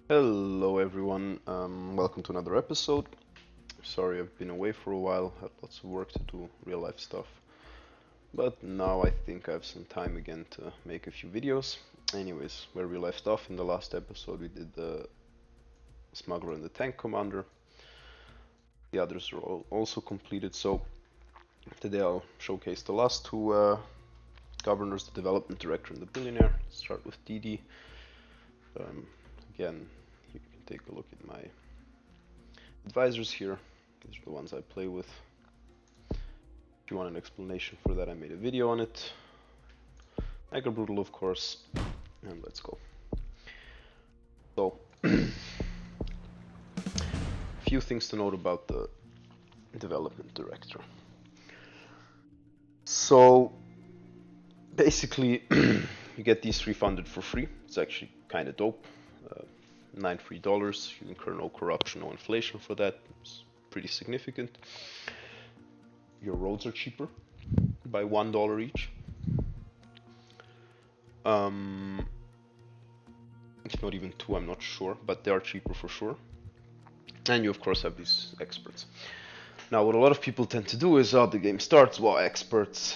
Hello everyone, welcome to another episode. Sorry I've been away for a while, had lots of work to do, real life stuff. But now I think I have some time again to make a few videos. Anyways, where we left off in the last episode, we did the Smuggler and the Tank Commander. The others are all also completed, so today I'll showcase the last two governors, the Development Director and the Billionaire. Start with DD. Again, you can take a look at my advisors here. These are the ones I play with. If you want an explanation for that, I made a video on it. Mega Brutal, of course, and let's go. So, a few things to note about the Development Director. So, basically, you get these three funded for free. It's actually kind of dope. $9 free. You incur no corruption, no inflation for that. It's pretty significant. Your roads are cheaper by $1 each. If not even two, I'm not sure, but they are cheaper for sure. And you of course have these experts. Now what a lot of people tend to do is, the game starts, well, experts,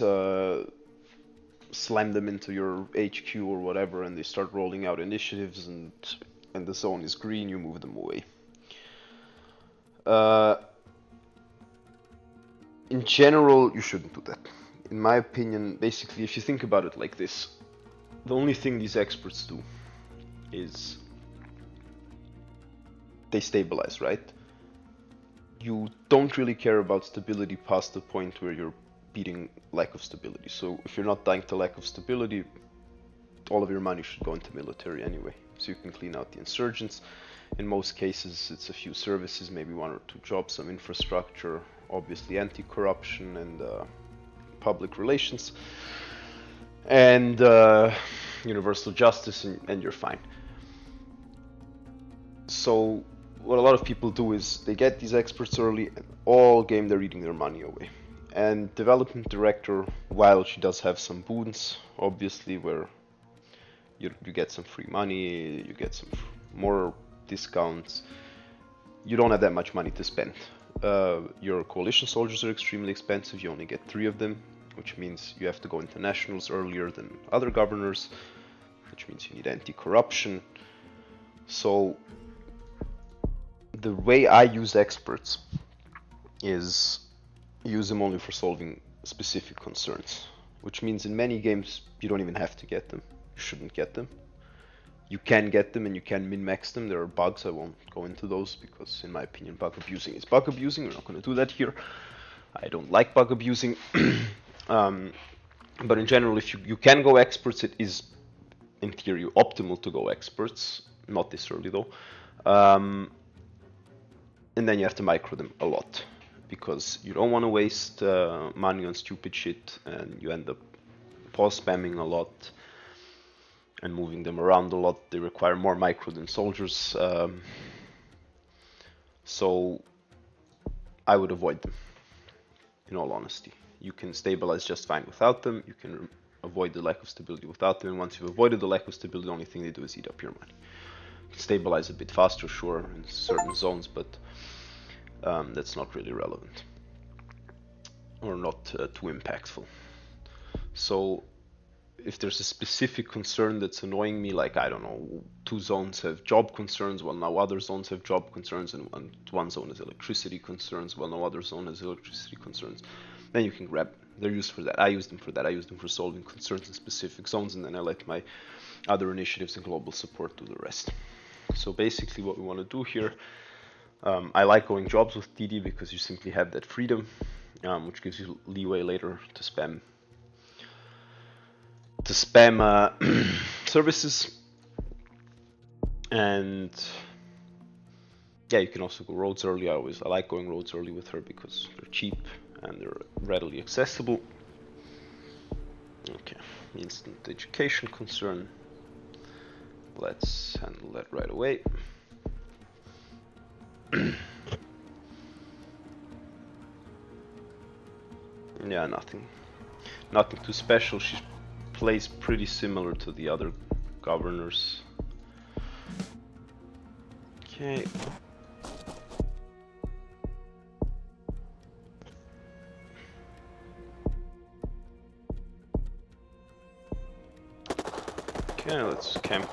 slam them into your HQ or whatever, and they start rolling out initiatives, and the zone is green, you move them away. In general, you shouldn't do that. In my opinion, basically, if you think about it like this, the only thing these experts do is they stabilize, right? You don't really care about stability past the point where you're beating lack of stability. So if you're not dying to lack of stability, all of your money should go into military anyway. So you can clean out the insurgents. In most cases, it's a few services, maybe one or two jobs, some infrastructure, obviously anti-corruption and public relations, and universal justice, and you're fine. So what a lot of people do is they get these experts early, and all game they're eating their money away. And Development Director, while she does have some boons, obviously, where you get some free money, you get some more discounts, you don't have that much money to spend. Your coalition soldiers are extremely expensive, you only get 3 of them, which means you have to go into nationals earlier than other governors, which means you need anti-corruption. So the way I use experts is use them only for solving specific concerns, which means in many games you don't even have to get them. You shouldn't get them. You can get them and you can min-max them. There are bugs, I won't go into those because in my opinion bug abusing is bug abusing. We're not going to do that here. I don't like bug abusing. But in general, if you can go experts, it is in theory optimal to go experts, not this early though. And then you have to micro them a lot because you don't want to waste money on stupid shit, and you end up pause spamming a lot and moving them around a lot. They require more micro than soldiers, so I would avoid them, in all honesty. You can stabilize just fine without them, you can avoid the lack of stability without them, and once you've avoided the lack of stability, the only thing they do is eat up your money. You can stabilize a bit faster, sure, in certain zones, but that's not really relevant, or not too impactful. So if there's a specific concern that's annoying me, like, I don't know, 2 zones have job concerns, well now other zones have job concerns, and one zone has electricity concerns, well no other zone has electricity concerns, then you can grab them. They're used for that. I use them for that. I use them for solving concerns in specific zones, and then I let my other initiatives and global support do the rest. So basically what we want to do here, I like going jobs with DD because you simply have that freedom, which gives you leeway later to spam services. And yeah, you can also go roads early. I like going roads early with her because they're cheap and they're readily accessible. Okay, instant education concern. Let's handle that right away. Yeah, nothing too special. She plays pretty similar to the other governors. Okay. Okay, let's camp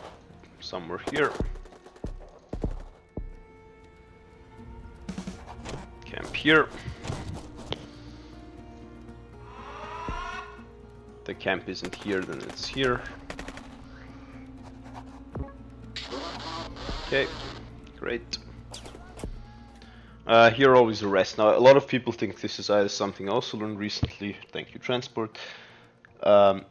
somewhere here. Camp here. The camp isn't here, then it's here. Okay, great. Here always a rest. Now, a lot of people think this is something I also learned recently. Thank you, transport.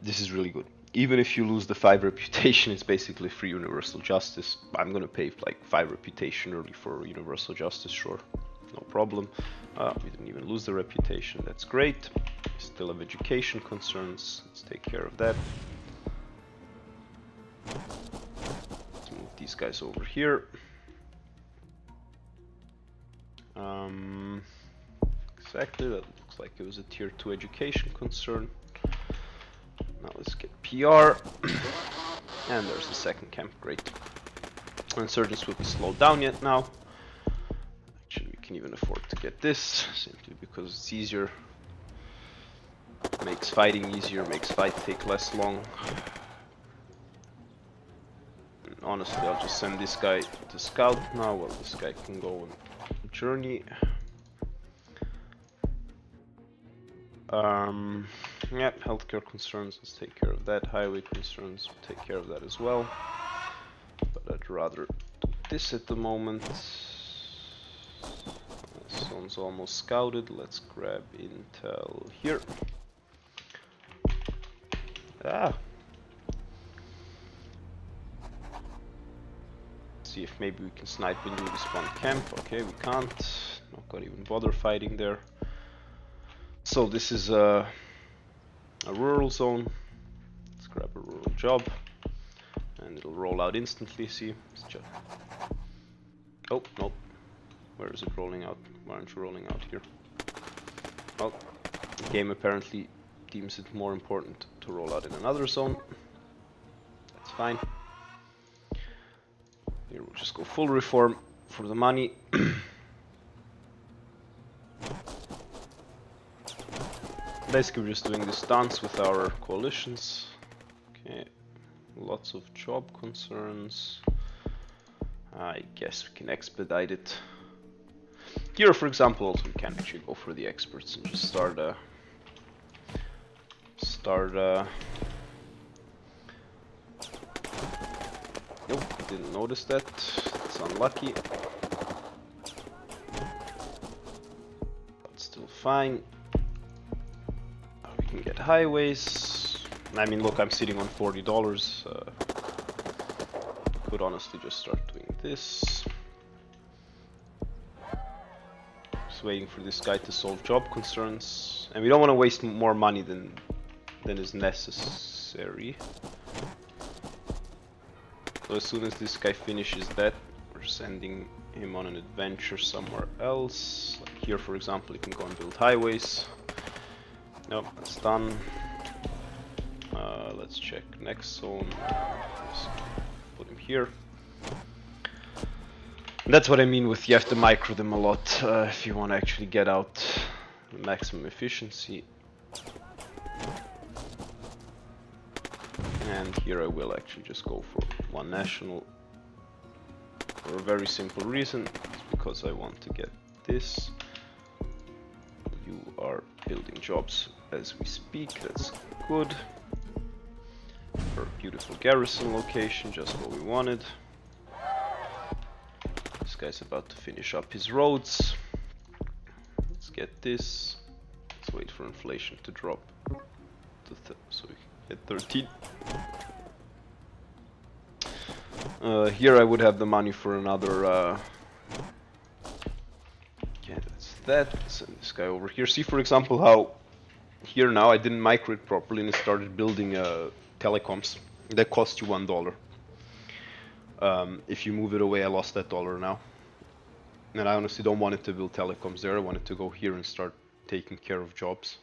This is really good. Even if you lose the 5 reputation, it's basically free universal justice. I'm gonna pay like 5 reputation early for universal justice, sure, no problem. We didn't even lose the reputation, that's great. Still have education concerns, let's take care of that. Let's move these guys over here. Exactly, that looks like it was a tier 2 education concern. Now let's get PR. And there's the second camp, great. Insurgents will be slowed down yet now. Actually, we can even afford to get this, simply because it's easier. Makes fighting easier, makes fight take less long. And honestly, I'll just send this guy to scout now, while this guy can go on journey. Yep, healthcare concerns, let's take care of that. Highway concerns, we'll take care of that as well. But I'd rather do this at the moment. This one's almost scouted, let's grab intel here. Ah! See if maybe we can snipe into this one camp. Okay, we can't. Not gonna even bother fighting there. So this is a rural zone. Let's grab a rural job, and it'll roll out instantly. See, it's just... oh nope. Where is it rolling out? Why aren't you rolling out here? Well, the game apparently deems it more important to roll out in another zone. That's fine. Here we'll just go full reform for the money. Basically, we're just doing this dance with our coalitions. Okay, lots of job concerns. I guess we can expedite it. Here, for example, also we can actually go for the experts and just start nope, didn't notice that. It's unlucky. But still fine. We can get highways. I mean, look, I'm sitting on $40. Could honestly just start doing this. Just waiting for this guy to solve job concerns. And we don't want to waste more money than is necessary. So as soon as this guy finishes that, we're sending him on an adventure somewhere else. Like here, for example, he can go and build highways. Nope, that's done. Let's check next zone. Just put him here. And that's what I mean with you have to micro them a lot if you want to actually get out the maximum efficiency. And here I will actually just go for one national for a very simple reason. It's because I want to get this. You are building jobs as we speak, that's good. For a beautiful garrison location, just what we wanted. This guy's about to finish up his roads. Let's get this. Let's wait for inflation to drop to so we can get 13. Here I would have the money for another yeah, that's that. Send this guy over here. See, for example, how here now I didn't micro it properly and it started building telecoms. That cost you $1. If you move it away, I lost that dollar now. And I honestly don't want it to build telecoms there. I want it to go here and start taking care of jobs.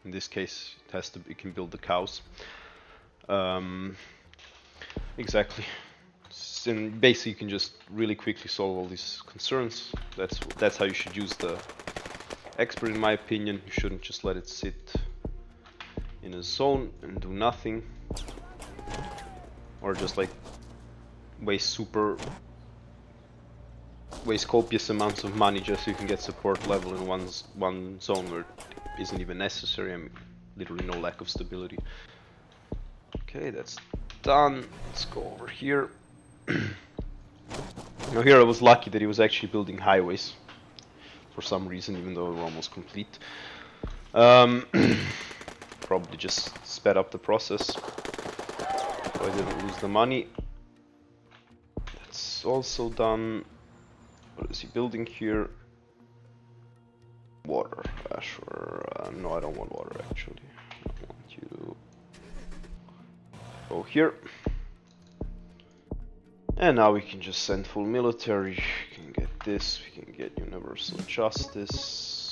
In this case, it can build the cows. Exactly. And basically you can just really quickly solve all these concerns. That's how you should use the expert, in my opinion. You shouldn't just let it sit in a zone and do nothing, or just like waste copious amounts of money just so you can get support level in one zone where it isn't even necessary. I mean, literally no lack of stability. Okay, that's done. Let's go over here. Now here I was lucky that he was actually building highways for some reason, even though they were almost complete. Probably just sped up the process so I didn't lose the money. That's also done. What is he building here? Water. Sure. No, I don't want water actually. I want you to go here. And now we can just send full military. We can get this. We can get universal justice.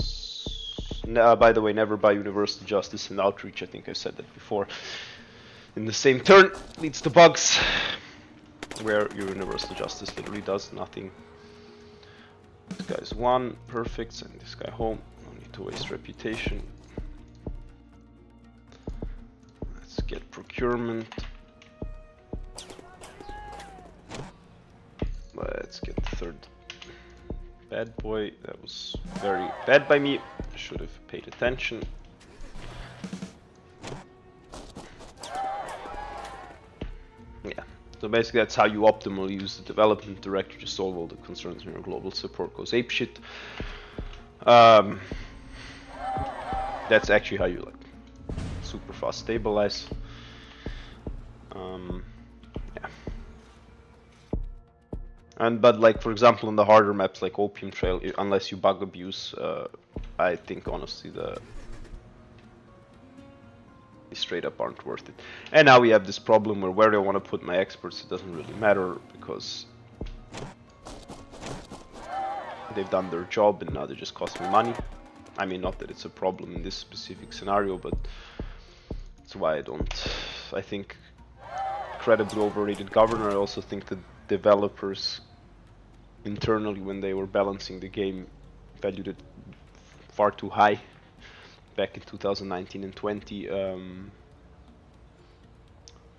By the way, never buy universal justice in outreach. I think I said that before. In the same turn leads to bugs, where your universal justice literally does nothing. This guy's one, perfect. Send this guy home. No need to waste reputation. Let's get procurement. Let's get the third bad boy. That was very bad by me. I should have paid attention. Yeah, so basically that's how you optimally use the development director to solve all the concerns when your global support goes apeshit. That's actually how you like super fast stabilize. But like, for example, on the harder maps like Opium Trail, unless you bug abuse, I think honestly they straight up aren't worth it. And now we have this problem where do I want to put my experts? It doesn't really matter because they've done their job and now they just cost me money. I mean, not that it's a problem in this specific scenario, but that's why I think incredibly overrated governor. I also think the developers internally, when they were balancing the game, valued it far too high back in 2019 and 20.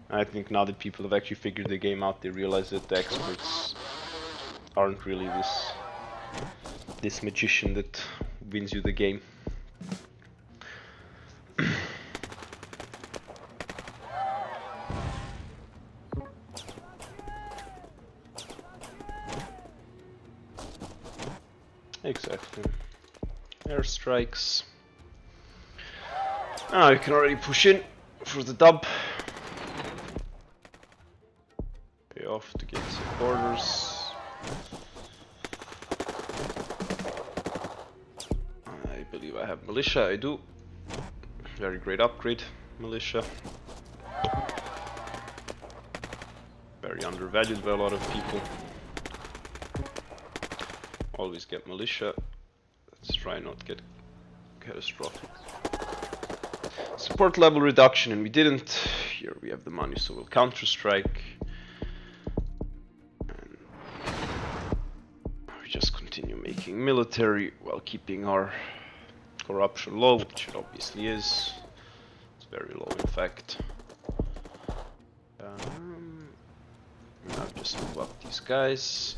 I think now that people have actually figured the game out, they realize that the experts aren't really this magician that wins you the game. Exactly. Airstrikes. Now you can already push in for the dub. Pay off to get supporters. I believe I have militia, I do. Very great upgrade, militia. Very undervalued by a lot of people. Always get militia. Let's try not get catastrophic. Support level reduction, and we didn't. Here we have the money, so we'll counter-strike. And we just continue making military while keeping our corruption low, which it obviously is. It's very low, in fact. Now just move up these guys.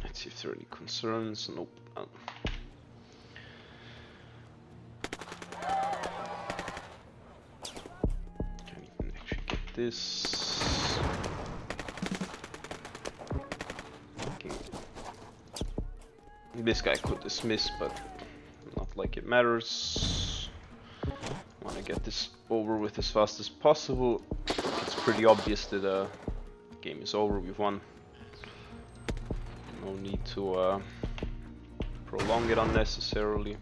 Let's see if there are any concerns. Nope. Can't even actually get this. This guy could dismiss, but not like it matters. Want to get this over with as fast as possible. It's pretty obvious that the game is over. We've won. No need to prolong it unnecessarily.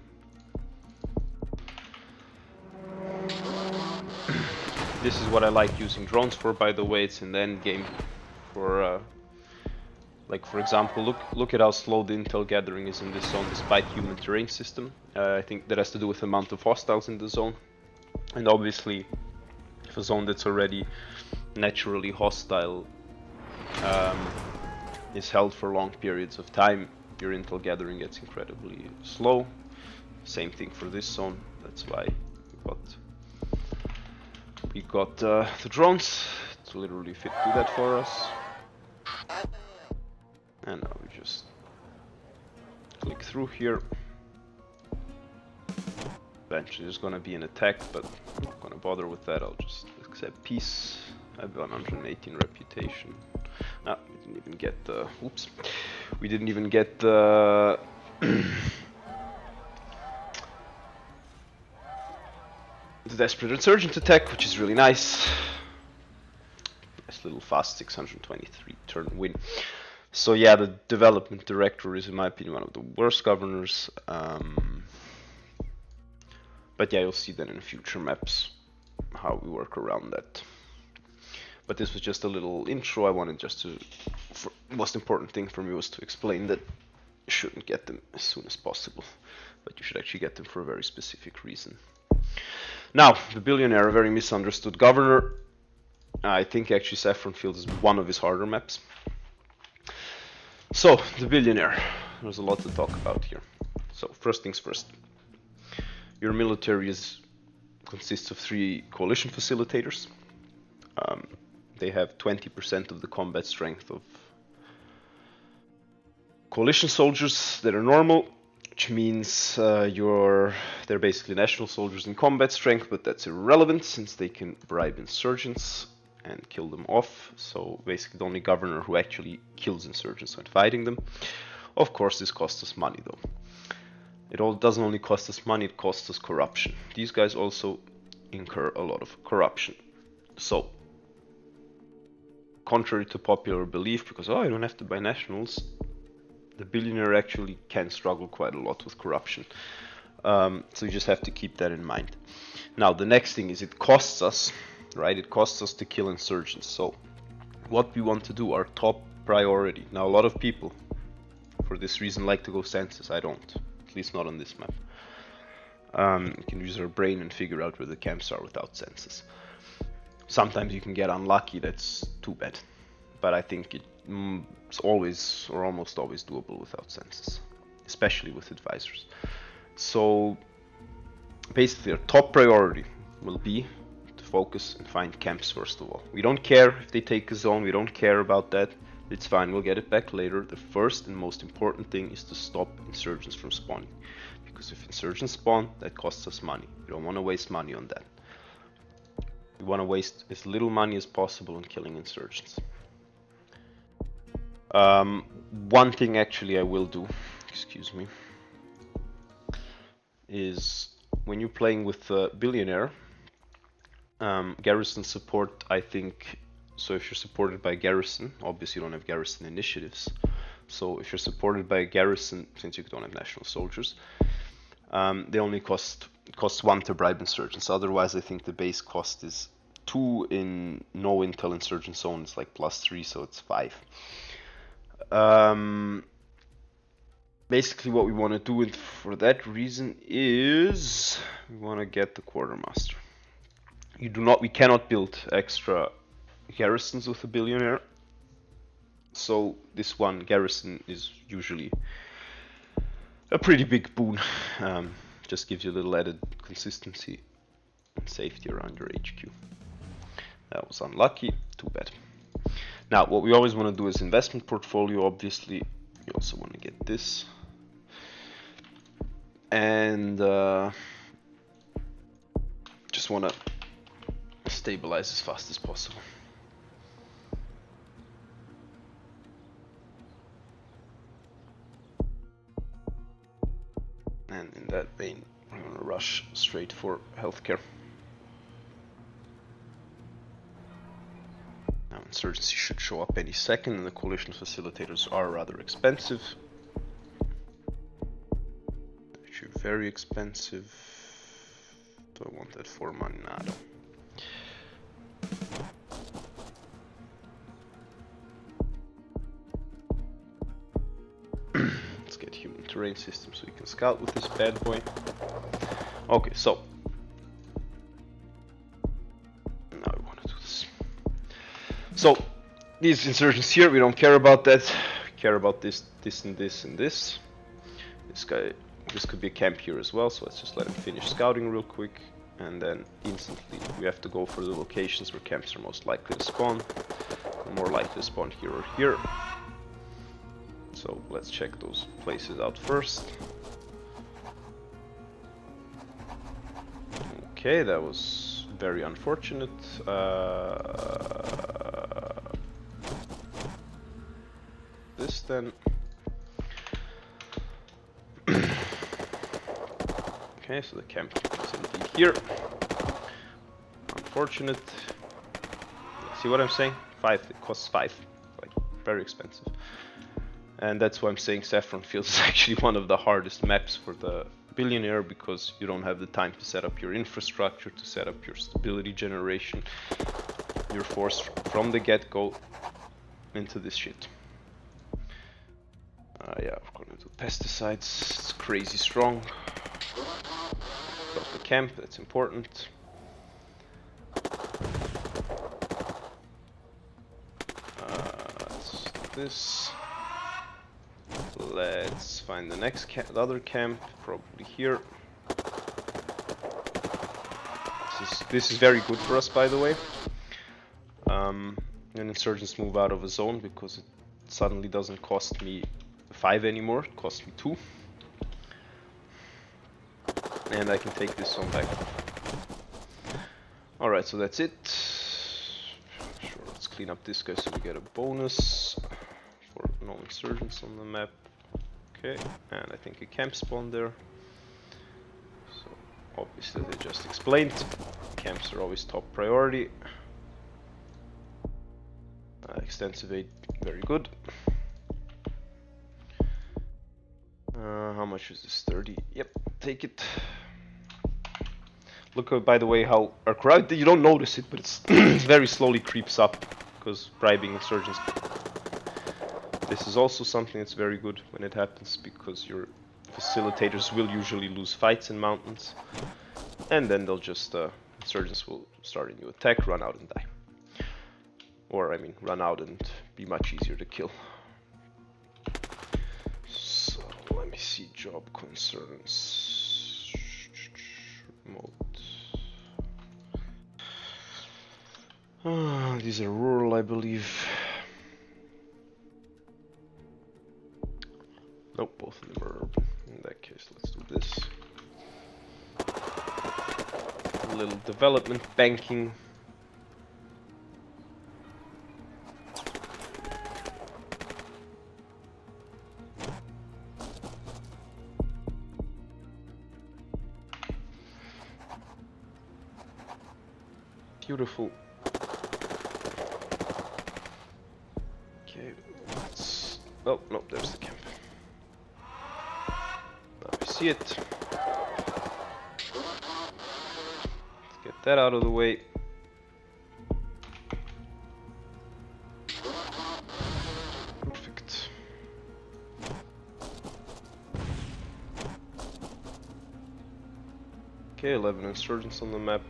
This is what I like using drones for, by the way. It's in the end game for like, for example, look at how slow the intel gathering is in this zone despite human terrain system. I think that has to do with the amount of hostiles in the zone, and obviously if a zone that's already naturally hostile um, is held for long periods of time, your intel gathering gets incredibly slow. Same thing for this zone. That's why we got the drones to literally do that for us. And now we just click through here. Eventually there's gonna be an attack, but I'm not gonna bother with that. I'll just accept peace. I have 118 reputation. Ah, we didn't even get the. Oops. We didn't even get the. The Desperate Insurgent attack, which is really nice. Nice little fast 623 turn win. So yeah, the development director is, in my opinion, one of the worst governors. But yeah, you'll see that in future maps how we work around that. But this was just a little intro. I wanted just to. Most important thing for me was to explain that you shouldn't get them as soon as possible, but you should actually get them for a very specific reason. Now, the Billionaire, a very misunderstood governor. I think actually Saffron Field is one of his harder maps. So, the Billionaire. There's a lot to talk about here. So, first things first. Your military consists of 3 coalition facilitators. They have 20% of the combat strength of coalition soldiers that are normal, which means they're basically national soldiers in combat strength, but that's irrelevant since they can bribe insurgents and kill them off. So basically the only governor who actually kills insurgents when fighting them. Of course, this costs us money though. It doesn't only cost us money, it costs us corruption. These guys also incur a lot of corruption. So, contrary to popular belief, because I don't have to buy nationals, the Billionaire actually can struggle quite a lot with corruption. So you just have to keep that in mind. Now, the next thing is it costs us, right? It costs us to kill insurgents. So, what we want to do, our top priority. Now, a lot of people, for this reason, like to go census. I don't. At least not on this map. You can use our brain and figure out where the camps are without census. Sometimes you can get unlucky, that's too bad. But I think it's always or almost always doable without census, especially with advisors. So basically our top priority will be to focus and find camps first of all. We don't care if they take a zone, we don't care about that. It's fine, we'll get it back later. The first and most important thing is to stop insurgents from spawning. Because if insurgents spawn, that costs us money. We don't want to waste money on that. We want to waste as little money as possible on killing insurgents. One thing actually I will do, excuse me, is when you're playing with Billionaire, garrison support, I think. So if you're supported by a garrison, obviously you don't have garrison initiatives. So if you're supported by a garrison, since you don't have national soldiers, they only costs 1 to bribe insurgents. Otherwise, I think the base cost is 2 in no intel insurgent zone. It's like +3, so it's 5. Basically, what we want to do for that reason is we want to get the quartermaster. We cannot build extra garrisons with a Billionaire. So this one garrison is usually a pretty big boon. Just gives you a little added consistency and safety around your HQ. That was unlucky, too bad. Now, what we always want to do is investment portfolio, obviously. We also want to get this. And just want to stabilize as fast as possible. And in that vein, we're going to rush straight for healthcare. Now, insurgency should show up any second, and the coalition facilitators are rather expensive. Actually, very expensive. Do I want that for money? Nah, I don't. Let's get human terrain system so we can scout with this bad boy. Okay, so now we want to do this. So These insurgents here, we don't care about that. We care about this, this, and this, and this. This guy, this could be a camp here as well, so let's just let him finish scouting real quick. And then instantly we have to go for the locations where camps are most likely to spawn. More likely to spawn here or here. So let's check those places out first. Okay, that was very unfortunate. This then. Okay, so the camp is indeed here. Unfortunate. See what I'm saying? 5, it costs 5. Like, very expensive. And that's why I'm saying Saffron Fields is actually one of the hardest maps for the Billionaire, because you don't have the time to set up your infrastructure, to set up your stability generation. You're forced from the get-go into this shit. Yeah, we're gonna do pesticides. It's crazy strong. Got the camp, that's important. Let's do this. Let's find the next the other camp, probably here. This is very good for us, by the way. When insurgents move out of a zone, because it suddenly doesn't cost me 5 anymore, it costs me 2. And I can take this one back. Alright, so that's it. Sure, let's clean up this guy so we get a bonus for no insurgents on the map. Okay, and I think a camp spawned there. So, obviously they just explained. Camps are always top priority. Extensive aid, very good. How much is this? 30? Yep, take it. Look, by the way, how our crowd, you don't notice it, but it's it very slowly creeps up, because bribing insurgents. This is also something that's very good when it happens, because your facilitators will usually lose fights in mountains, and then they'll just, insurgents will start a new attack, run out and die. Or, I mean, run out and be much easier to kill. So, let me see, job concerns. Remote. These are rural, I believe. Nope, both of them are urban. In that case, let's do this. A little development banking. Beautiful. Okay, let's... Oh, no, there's the camp. Now I see it. Let's get that out of the way. Perfect. Okay, 11 insurgents on the map.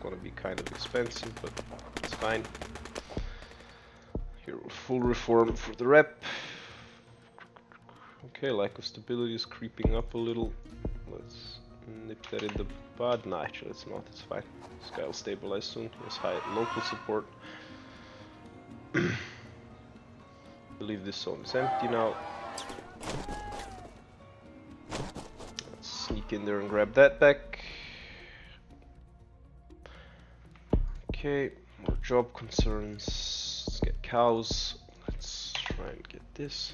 Gonna be kind of expensive, but it's fine. Here, full reform for the rep. Okay, lack of stability is creeping up a little. Let's nip that in the bud. Nah, actually, it's not. It's fine. This guy will stabilize soon. He has high local support. I believe this zone is empty now. Let's sneak in there and grab that back. Okay, more job concerns. Let's get cows. Let's try and get this.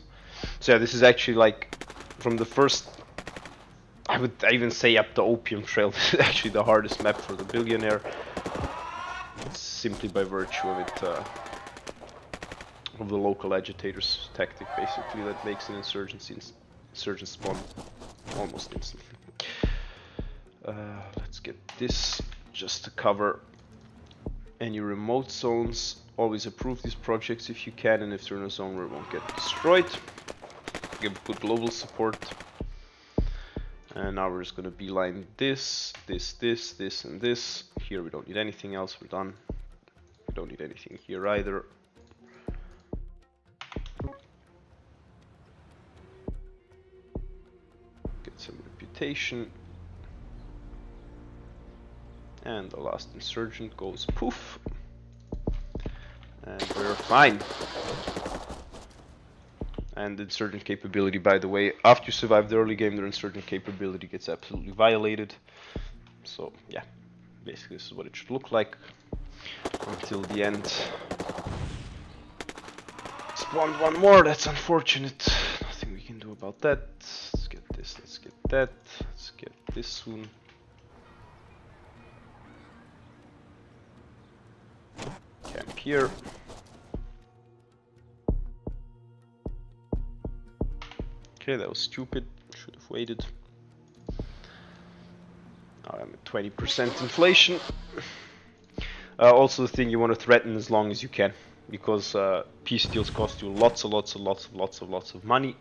So yeah, this is actually like from the first, I would even say up the Opium Trail. This is actually the hardest map for the Billionaire. It's simply by virtue of it, of the local agitators tactic, basically, that makes an insurgent spawn almost instantly. Let's get this just to cover any remote zones. Always approve these projects if you can, and if they're in a zone where it won't get destroyed. Give good global support. And now we're just gonna beeline this, this, this, this, and this. Here we don't need anything else, we're done. We don't need anything here either. reputation. And the last insurgent goes poof. And we're fine. And insurgent capability, by the way, after you survive the early game, their insurgent capability gets absolutely violated. So yeah, basically this is what it should look like until the end. Spawned one more, that's unfortunate. Nothing we can do about that. Let's get this, let's get that. Let's get this soon. Camp here. Okay, that was stupid. Should have waited. Now I'm at 20% inflation. Also, the thing you want to threaten as long as you can, because peace deals cost you lots of money.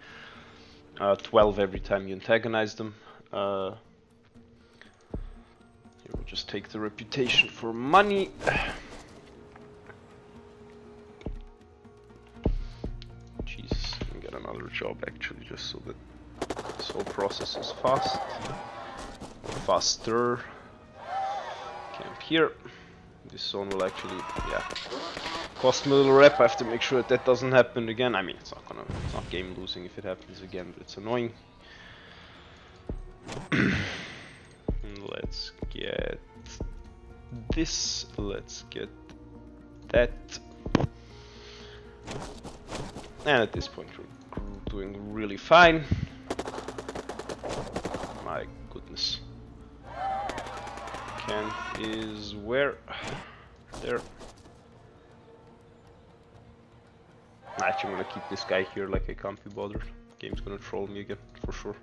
12 every time you antagonize them. Here we'll just take the reputation for money. Jesus, I can get another job actually, just so that this whole process is fast. Faster. Camp here. This zone will actually, yeah, cost me a little rep. I have to make sure that that doesn't happen again. I mean, it's not game losing if it happens again, but it's annoying. Let's get this. Let's get that. And at this point, we're doing really fine. My goodness. Camp is where? There. Actually, I'm gonna keep this guy here, like I can't be bothered. Game's gonna troll me again, for sure.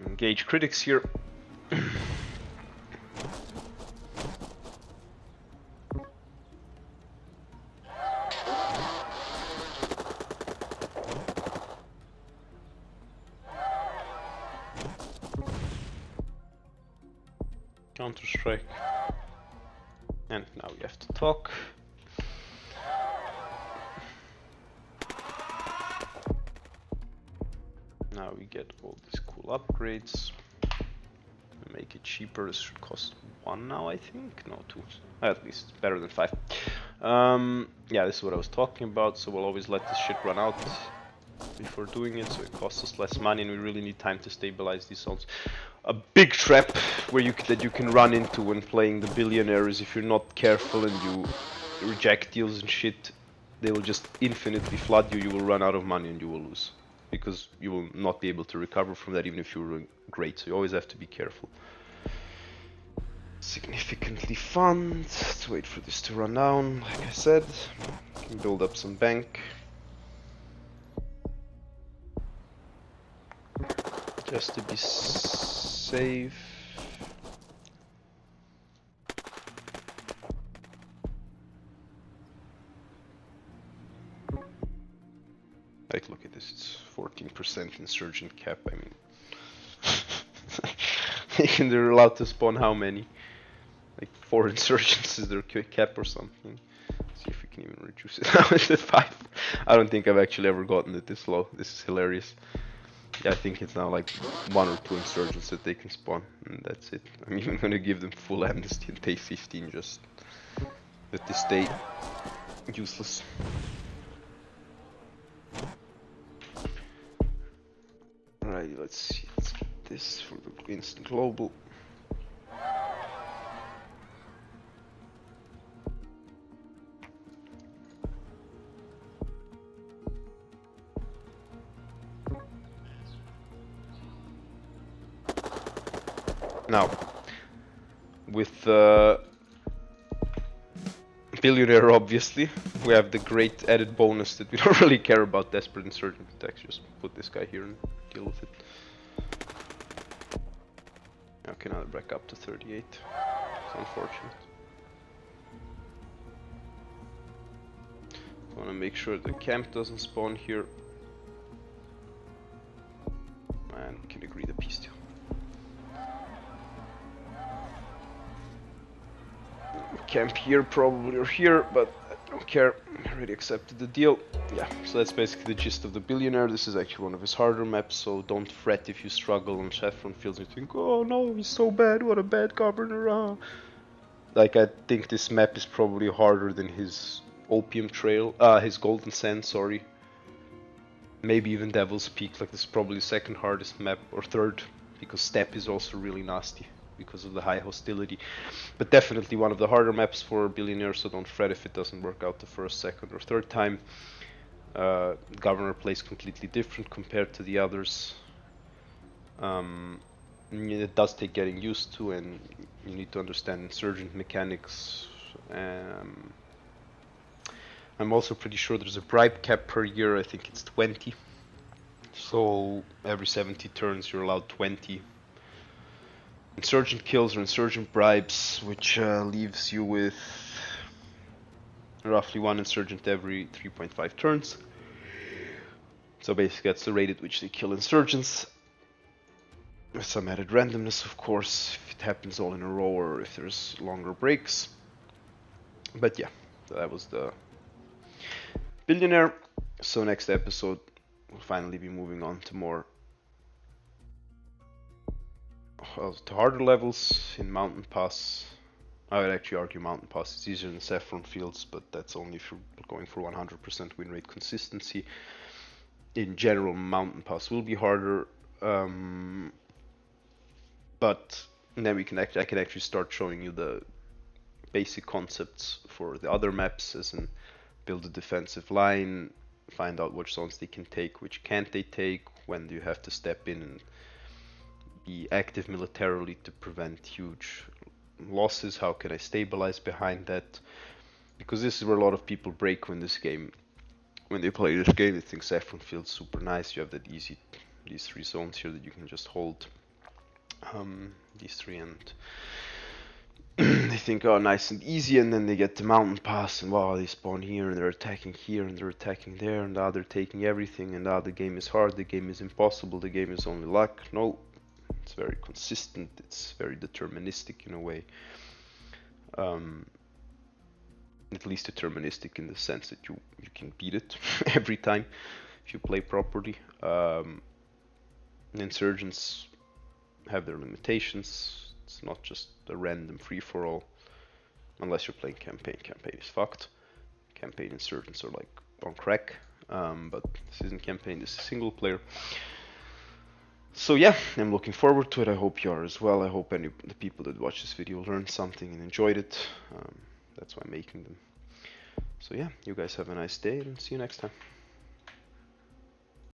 Engage critics here. Counter-strike. And now we have to talk. Now we get all these cool upgrades. Make it cheaper. This should cost 1 now, I think. No, 2. At least better than 5. Yeah, this is what I was talking about. So we'll always let this shit run out before doing it, so it costs us less money, and we really need time to stabilize these zones. A big trap where that you can run into when playing the Billionaire is if you're not careful and you reject deals and shit, they will just infinitely flood you. You will run out of money and you will lose, because you will not be able to recover from that even if you're doing great. So you always have to be careful. Significantly fund. Let's wait for this to run down. Like I said, can build up some bank. Just to be safe. Like, look at this, it's 14% insurgent cap. I mean, they're allowed to spawn how many? Like 4 insurgents is their cap or something. Let's see if we can even reduce it. Now it's at 5. I don't think I've actually ever gotten it this low. This is hilarious. Yeah, I think it's now like 1 or 2 insurgents that they can spawn, and that's it. I'm even gonna give them full amnesty and pay 15 just that they stay useless. Alrighty, let's see. Let's get this for the instant global. Now, with Billionaire, obviously, we have the great added bonus that we don't really care about desperate insurgent attacks. Just put this guy here and deal with it. Okay, now they're back up to 38. It's unfortunate. I want to make sure the camp doesn't spawn here. And we can agree the peace deal. camp here probably or here, but I don't care. I already accepted the deal. Yeah, so that's basically the gist of the Billionaire. This is actually one of his harder maps, so don't fret if you struggle on Saffron fields and you think, oh no, he's so bad, what a bad governor. Like, I think this map is probably harder than his Opium Trail, his Golden Sand, sorry. Maybe even Devil's Peak. Like, this is probably the second hardest map, or third, because Steppe is also really nasty because of the high hostility. But definitely one of the harder maps for Billionaire, so don't fret if it doesn't work out the first, second, or third time. Governor plays completely different compared to the others. It does take getting used to, and you need to understand insurgent mechanics. I'm also pretty sure there's a bribe cap per year. I think it's 20. So every 70 turns you're allowed 20 insurgent kills or insurgent bribes, which leaves you with roughly one insurgent every 3.5 turns. So basically that's the rate at which they kill insurgents. With some added randomness, of course, if it happens all in a row or if there's longer breaks. But yeah, that was the Billionaire. So next episode we'll finally be moving on to more to harder levels in Mountain Pass. I would actually argue Mountain Pass is easier than Saffron Fields, but that's only if you're going for 100% win rate consistency. In general, Mountain Pass will be harder, but then I can actually start showing you the basic concepts for the other maps, as in build a defensive line, find out which zones they can take, which can't they take, when do you have to step in and be active militarily to prevent huge losses, how can I stabilize behind that, because this is where a lot of people break when they play this game. They think Saffron feels super nice, you have that easy, these three zones here that you can just hold, these three, and they think, oh, nice and easy, and then they get the Mountain Pass, and wow, they spawn here, and they're attacking here, and they're attacking there, and now they're taking everything, and now the game is hard, the game is impossible, the game is only luck. No, it's very consistent, it's very deterministic in a way. At least deterministic in the sense that you can beat it every time if you play properly. Insurgents have their limitations. It's not just a random free-for-all, unless you're playing campaign. Campaign is fucked. Campaign insurgents are like on crack, but this isn't campaign, this is single player. So yeah, I'm looking forward to it. I hope you are as well. I hope the people that watch this video learned something and enjoyed it. That's why I'm making them. So yeah, you guys have a nice day and see you next time.